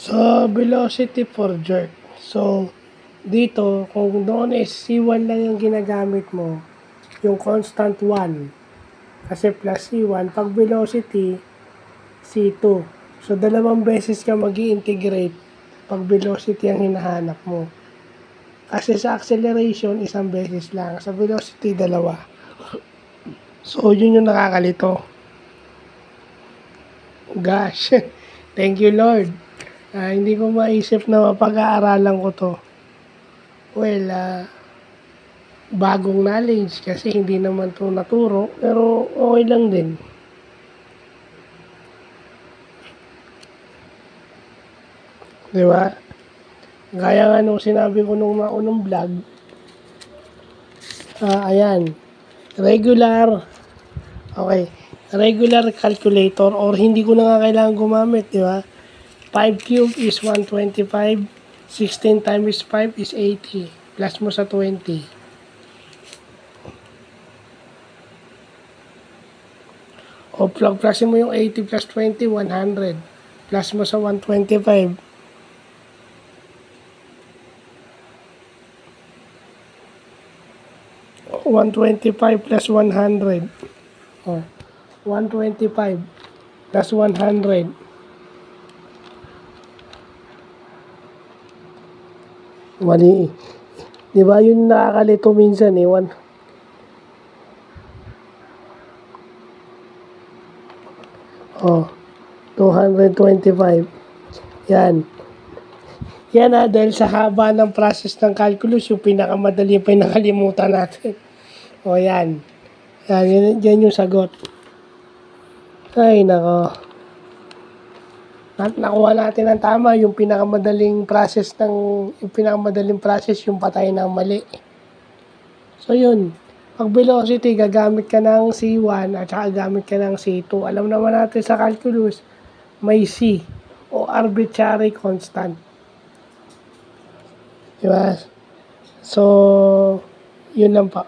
Sa velocity for jerk. So, dito, kung doon is C1 lang yung ginagamit mo, yung constant 1, kasi plus C1, pag velocity, C2. So, dalawang beses ka mag-i-integrate pag velocity ang hinahanap mo. Kasi sa acceleration, isang beses lang. Sa velocity, dalawa. So, yun yung nakakalito. Gosh, thank you Lord. Hindi ko maisip na mapag-aaralan ko to. Well, bagong knowledge kasi hindi naman to naturo, pero okay lang din. Diba? Gaya nga nung sinabi ko nung naunang vlog, ayan, regular calculator or hindi ko na nga kailangan gumamit, di ba? 5 cube is 125, 16 times 5 is 80, plus mo sa 20. O plusin mo yung 80 plus 20, 100, plus mo sa 125. 125 plus 100. 125 plus 100. Mali. Di ba yun nakakalito minsan eh. 225. Yan. Yan dahil sa haba ng process ng calculus, yung pinakamadali pa yung nakalimutan natin. Yan. Yan yung sagot. Ay, nako. Nakuha natin ang tama, yung pinakamadaling process, yung patay ng mali. So, yun. Pag velocity, gagamit ka ng C1 at saka gagamit ka ng C2. Alam naman natin sa calculus, may C o arbitrary constant. Diba? So, yun lang pa.